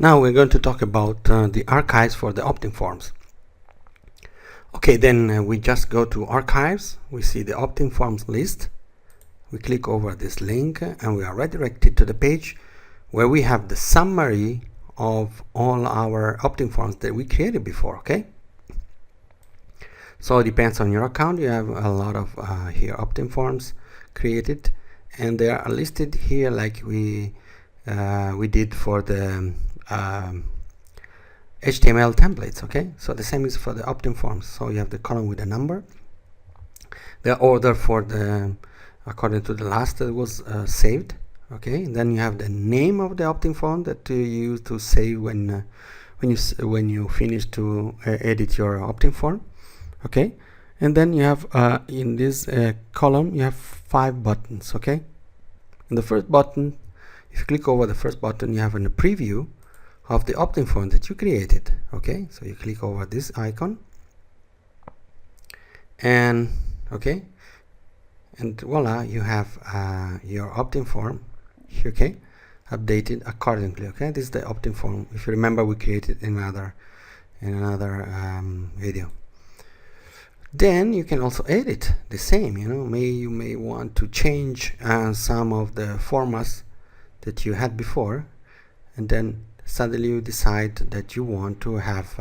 Now we're going to talk about the archives for the opt-in forms. Okay, then we just go to archives. We see the opt-in forms list. We click over this link and we are redirected to the page where we have the summary of all our opt-in forms that we created before. Okay, so it depends on your account. You have a lot of here opt-in forms created, and they are listed here like we did for the HTML templates. Okay, so the same is for the opt-in forms. So you have the column with a number, the order for the according to the last that was saved. Okay, and then you have the name of the opt-in form that you use to save when you finish to edit your opt-in form. Okay, and then you have in this column you have 5 buttons. Okay, and the first button, if you click over the first button, you have a preview of the opt-in form that you created. Okay, so you click over this icon and okay, and voila, you have your opt-in form. Okay, updated accordingly. Okay, this is the opt-in form. If you remember, we created in another video. Then you can also edit the same. You may want to change some of the formats that you had before, and then suddenly you decide that you want to have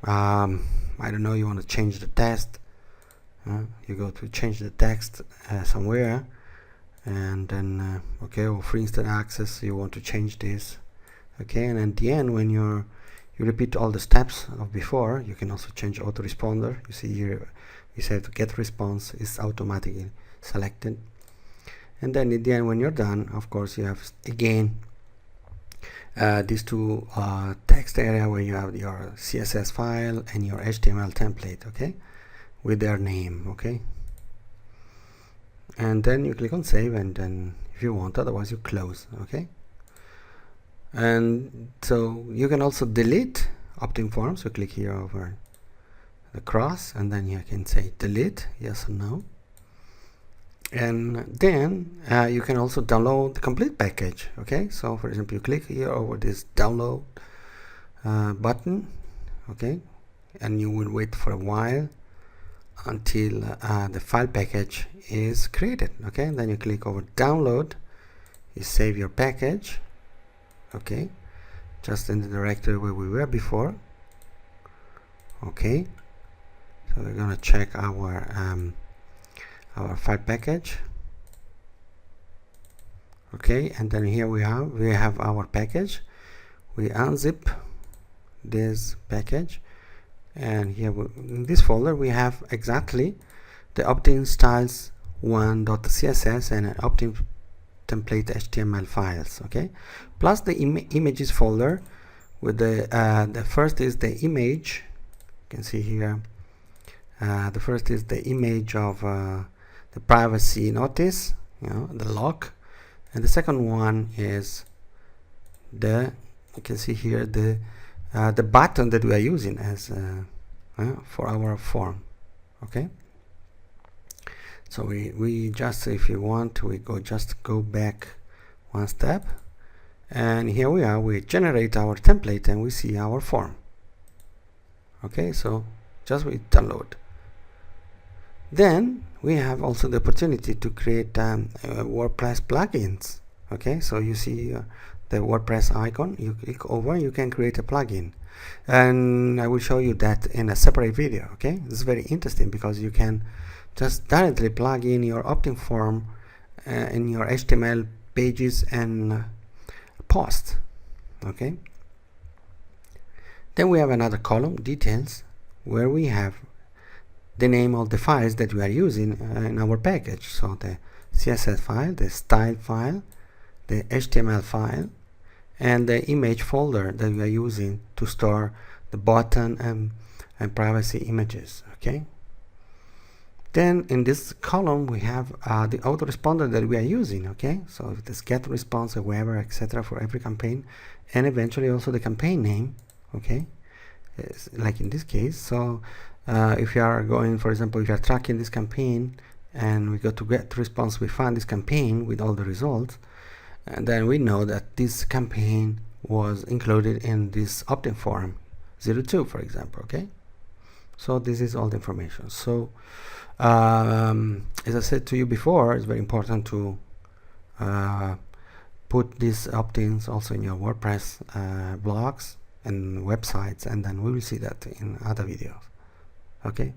I don't know, you want to change the text. You go to change the text somewhere, and then okay, or for instant access you want to change this. Okay, and at the end, when you repeat all the steps of before, you can also change autoresponder. You see here you say to get response is automatically selected, and then at the end, when you're done, of course you have again these two text area where you have your CSS file and your HTML template, okay, with their name. Okay, and then you click on save, and then if you want, otherwise you close. Okay, and so you can also delete opt-in forms. So click here over the cross, and then you can say delete, yes or no. And then you can also download the complete package. Okay, so for example, you click here over this download button. Okay, and you will wait for a while until the file package is created. Okay, and then you click over download, you save your package. Okay, just in the directory where we were before. Okay, so we're gonna check our file package. Okay, and then here we have our package. We unzip this package, and here in this folder we have exactly the opt-in styles 1.css and an opt-in template HTML files. Okay, plus the images folder with the first is the image. You can see here the first is the image of the privacy notice, the lock, and the second one is you can see here the button that we are using as for our form. Okay, so we just, if you want, we go back one step, and here we are. We generate our template and we see our form. Okay, so just we download. Then we have also the opportunity to create WordPress plugins. Okay, so you see the WordPress icon, you click over, you can create a plugin, and I will show you that in a separate video. Okay, this is very interesting because you can just directly plug in your opt-in form in your HTML pages and post. Okay, then we have another column, details, where we have the name of the files that we are using in our package. So the CSS file, the style file, the HTML file, and the image folder that we are using to store the button and privacy images. Okay, then in this column we have the autoresponder that we are using. Okay, so this get response, wherever, etc., for every campaign, and eventually also the campaign name. Okay, like in this case. So if you are going, for example, if you are tracking this campaign and we go to get response, we find this campaign with all the results, and then we know that this campaign was included in this opt-in form 02, for example. Okay, so this is all the information. So as I said to you before, it's very important to put these opt-ins also in your WordPress blogs and websites, and then we will see that in other videos. Okay.